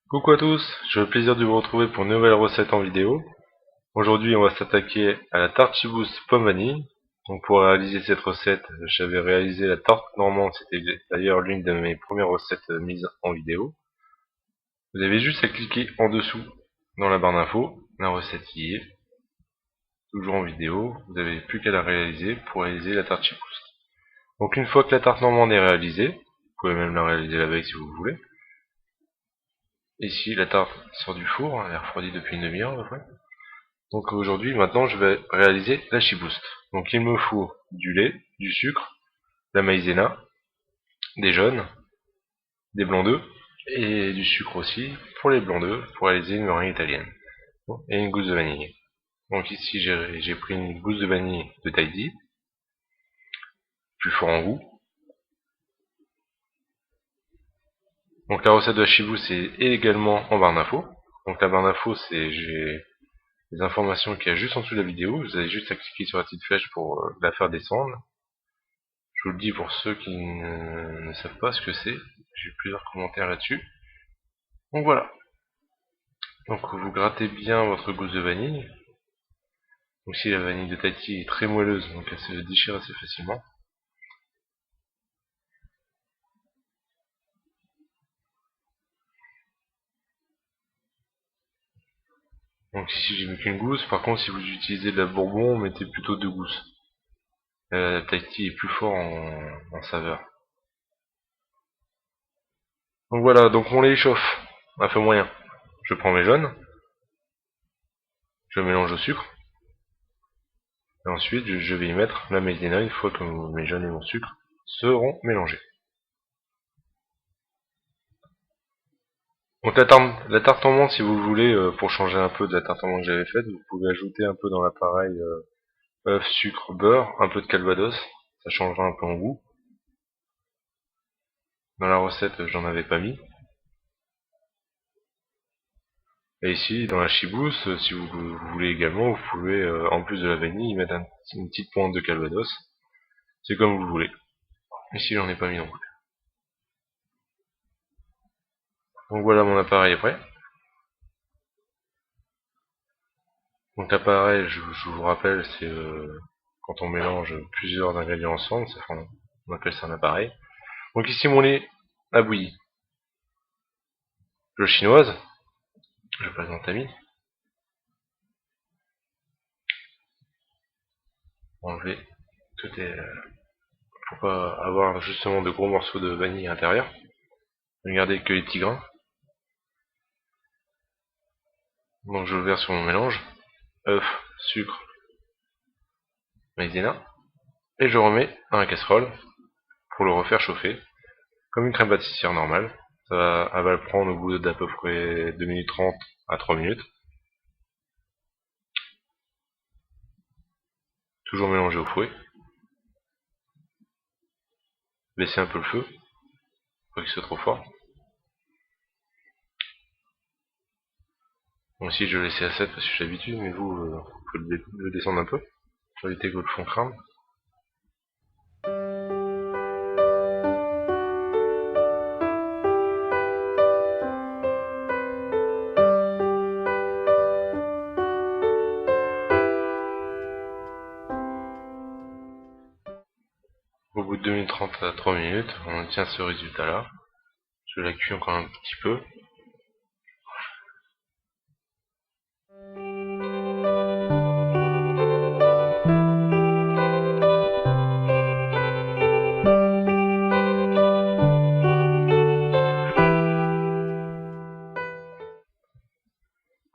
Coucou à tous, j'ai le plaisir de vous retrouver pour une nouvelle recette en vidéo. Aujourd'hui on va s'attaquer à la tarte Chibouste pomme vanille. Donc pour réaliser cette recette, j'avais réalisé la tarte normande, c'était d'ailleurs l'une de mes premières recettes mises en vidéo. Vous avez juste à cliquer en dessous dans la barre d'infos, la recette y est, toujours en vidéo, vous n'avez plus qu'à la réaliser pour réaliser la tarte Chibouste. Donc une fois que la tarte normande est réalisée, vous pouvez même la réaliser la veille si vous voulez. Ici la tarte sort du four, elle est refroidie depuis une demi-heure à peu près. Donc aujourd'hui, maintenant, je vais réaliser la chibouste. Donc il me faut du lait, du sucre, de la maïzena, des jaunes, des blancs d'œufs, et du sucre aussi pour les blancs d'œufs, pour réaliser une meringue italienne. Bon, et une gousse de vanille. Donc ici, j'ai pris une gousse de vanille de Tahiti, plus fort en goût. Donc la recette de la chibouste est également en barre d'infos. Donc la barre d'infos, j'ai les informations qu'il y a juste en dessous de la vidéo. Vous avez juste à cliquer sur la petite flèche pour la faire descendre. Je vous le dis pour ceux qui ne savent pas ce que c'est. J'ai plusieurs commentaires là-dessus. Donc voilà. Donc vous grattez bien votre gousse de vanille. Donc si la vanille de Tahiti est très moelleuse, donc elle se déchire assez facilement. Donc ici j'ai mis qu'une gousse. Par contre si vous utilisez de la bourbon, mettez plutôt 2 gousses. La Tahiti est plus fort en saveur. Donc voilà, donc mon lait chauffe à feu moyen. Je prends mes jaunes, je mélange au sucre. Et ensuite je vais y mettre la maïzena une fois que mes jaunes et mon sucre seront mélangés. Donc la tarte en menthe, si vous le voulez, pour changer un peu de la tarte en menthe que j'avais faite, vous pouvez ajouter un peu dans l'appareil œuf, sucre, beurre, un peu de calvados, ça changera un peu en goût. Dans la recette, j'en avais pas mis. Et ici, dans la chibousse, si vous voulez également, vous pouvez, en plus de la vanille, y mettre une petite pointe de calvados. C'est comme vous voulez. Ici, j'en ai pas mis non plus. Donc voilà, mon appareil est prêt. Donc l'appareil, je vous rappelle, c'est quand on mélange plusieurs ingrédients ensemble, on appelle ça un appareil. Donc ici, mon lait a bouilli. L'eau chinoise, je passe dans le tamis. Enlever tout est pour pas avoir justement de gros morceaux de vanille à l'intérieur. Ne gardez que les petits grains. Donc je le verse sur mon mélange. œuf, sucre, maïzena. Et je remets dans la casserole pour le refaire chauffer. Comme une crème pâtissière normale. Elle va le prendre au bout d'à peu près 2 minutes 30 à 3 minutes. Toujours mélanger au fouet. Laisser un peu le feu. Pas qu'il soit trop fort. Bon, ici je vais laisser à 7 parce que j'ai l'habitude, mais vous pouvez le descendre un peu. Pour éviter que le fond crame. Au bout de 2 minutes 30 à 3 minutes, on obtient ce résultat là. Je la cuis encore un petit peu.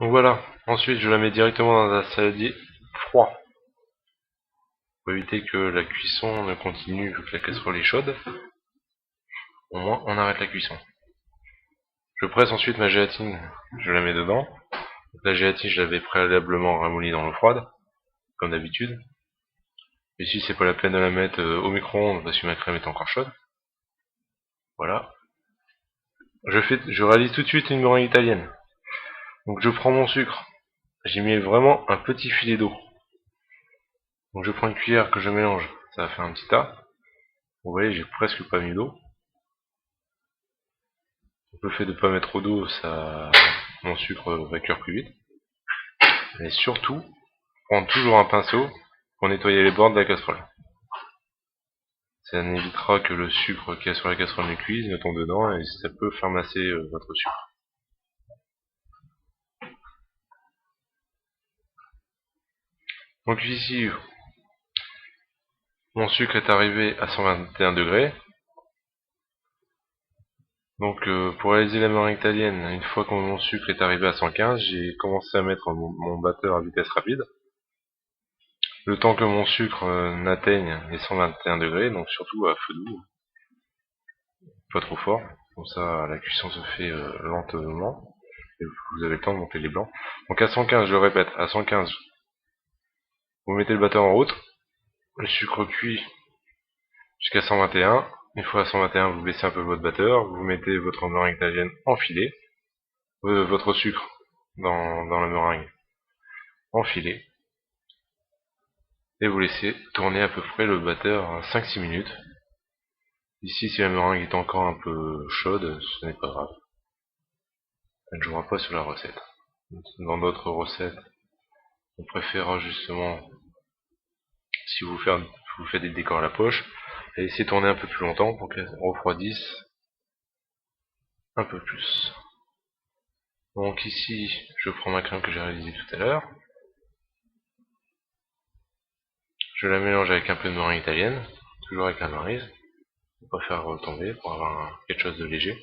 Donc voilà, ensuite je la mets directement dans un saladier froid. Pour éviter que la cuisson ne continue vu que la casserole est chaude. Au moins on arrête la cuisson. Je presse ensuite ma gélatine, je la mets dedans. La gélatine je l'avais préalablement ramollie dans l'eau froide, comme d'habitude. Ici c'est pas la peine de la mettre au micro-ondes parce que ma crème est encore chaude. Voilà. Je réalise tout de suite une meringue italienne. Donc je prends mon sucre, j'y mets vraiment un petit filet d'eau. Donc je prends une cuillère que je mélange, ça va faire un petit tas. Vous voyez, j'ai presque pas mis d'eau. Le fait de pas mettre trop d'eau, ça, mon sucre va cuire plus vite. Et surtout, prendre toujours un pinceau pour nettoyer les bords de la casserole. Ça évitera que le sucre qu'il y a sur la casserole ne cuise, ne tombe dedans, et ça peut faire masser votre sucre. Donc ici, mon sucre est arrivé à 121 degrés. Donc pour réaliser la meringue italienne, une fois que mon sucre est arrivé à 115, j'ai commencé à mettre mon batteur à vitesse rapide. Le temps que mon sucre n'atteigne les 121 degrés, donc surtout à feu doux, pas trop fort, comme ça la cuisson se fait lentement, et vous avez le temps de monter les blancs. Donc à 115, je le répète, à 115, vous mettez le batteur en route, le sucre cuit jusqu'à 121, une fois à 121, vous baissez un peu votre batteur, vous mettez votre meringue italienne enfilée, votre sucre dans la meringue enfilée, et vous laissez tourner à peu près le batteur à 5-6 minutes. Ici, si la meringue est encore un peu chaude, ce n'est pas grave. Elle ne jouera pas sur la recette. Dans d'autres recettes, on préférera justement, si vous faites des décors à la poche, et laisser tourner un peu plus longtemps pour qu'elle refroidisse un peu plus. Donc ici, je prends ma crème que j'ai réalisée tout à l'heure. Je la mélange avec un peu de meringue italienne, toujours avec la maryse, pour pas faire retomber, pour avoir quelque chose de léger.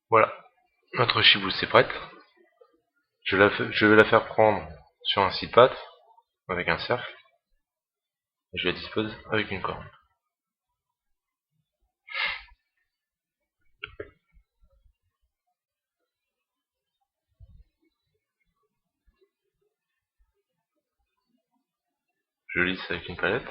Voilà, notre chibousse est prête. Je vais la faire prendre sur un scie-de-pâte avec un cercle et je la dispose avec une corne. Je lisse avec une palette.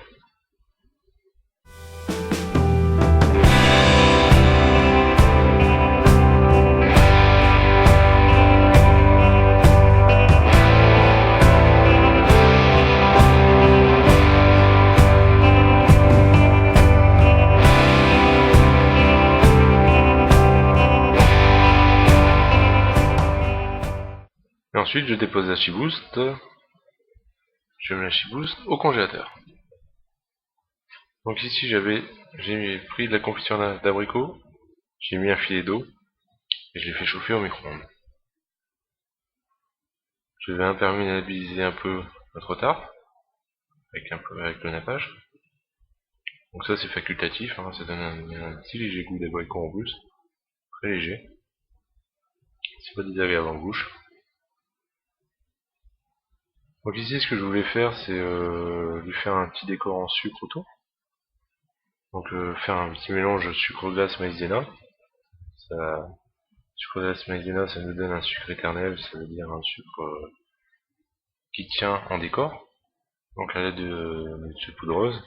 Et ensuite, je dépose la chibouste. Je mets la chibouste au congélateur. Donc ici, j'ai pris de la confiture d'abricot, j'ai mis un filet d'eau et je l'ai fait chauffer au micro-ondes. Je vais imperméabiliser un peu notre tarte avec le nappage. Donc ça c'est facultatif, hein, ça donne un petit léger goût d'abricot en plus, très léger. C'est pas désagréable en bouche. Donc ici ce que je voulais faire c'est lui faire un petit décor en sucre autour. Donc faire un petit mélange sucre glace maïzena. Sucre glace maïzena ça nous donne un sucre éternel, ça veut dire un sucre qui tient en décor. Donc à l'aide de cette poudreuse,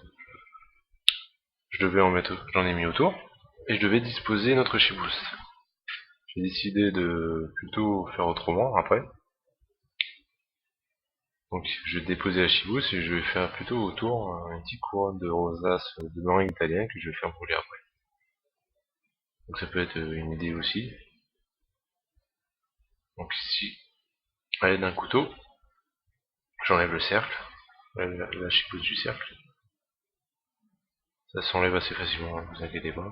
j'en ai mis autour et je devais disposer notre chibouste. J'ai décidé de plutôt faire autrement après. Donc je vais déposer la chibouste et je vais faire plutôt autour une petite couronne de rosace de meringue italienne que je vais faire brûler après. Donc ça peut être une idée aussi. Donc ici, à l'aide d'un couteau, j'enlève le cercle, la chibouste du cercle. Ça s'enlève assez facilement, ne vous inquiétez pas.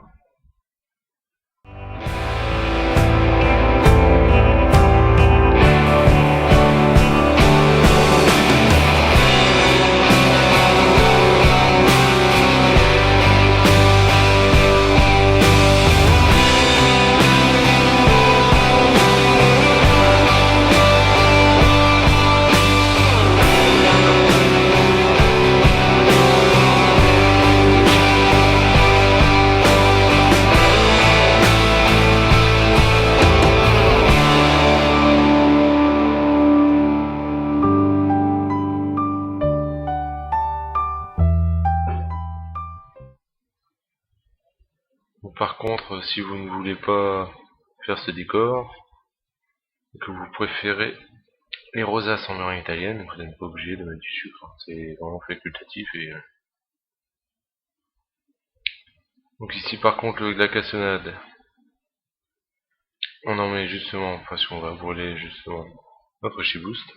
contre, si vous ne voulez pas faire ce décor, et que vous préférez les rosaces en meringue italienne, vous n'êtes pas obligé de mettre du sucre, c'est vraiment facultatif. Donc ici par contre la cassonade, on en met justement parce qu'on va brûler justement notre chibouste.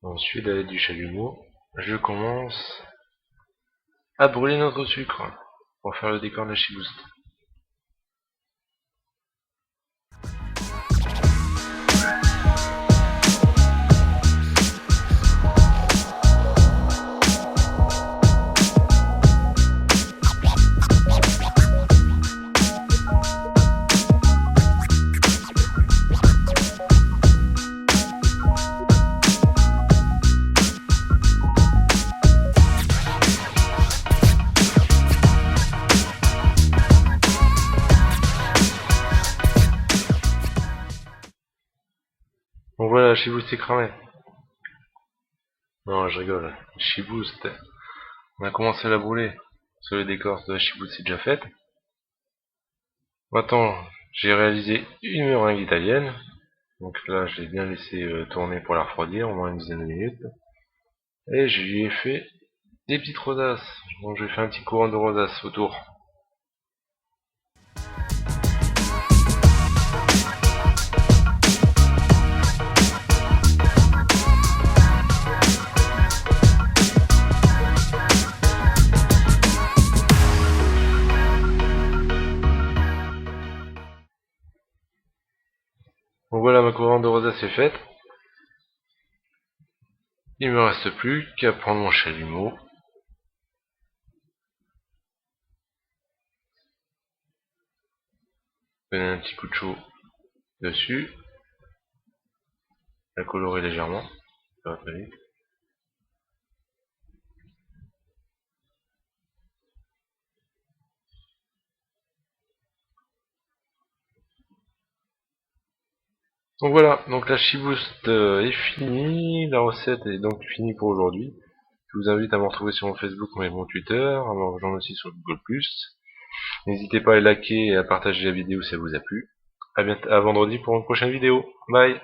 Ensuite, avec du chalumeau, je commence à brûler notre sucre pour faire le décor de la chibouste. Donc voilà, la chibouste est cramée. Non, je rigole. Chibouste, on a commencé à la brûler. Parce que le décor de la chibouste est déjà fait. Maintenant, j'ai réalisé une meringue italienne. Donc là, je l'ai bien laissé tourner pour la refroidir, au moins une dizaine de minutes. Et je lui ai fait des petites rosaces. Donc je vais faire un petit courant de rosaces autour. Donc voilà, ma couronne de rosaces est faite. Il me reste plus qu'à prendre mon chalumeau. Donner un petit coup de chaud dessus. La colorer légèrement. Ça va très vite. Donc voilà, donc la chibouste est finie, la recette est donc finie pour aujourd'hui. Je vous invite à me retrouver sur mon Facebook ou mon Twitter, à me rejoindre aussi sur Google+. N'hésitez pas à liker et à partager la vidéo si ça vous a plu. À vendredi pour une prochaine vidéo. Bye.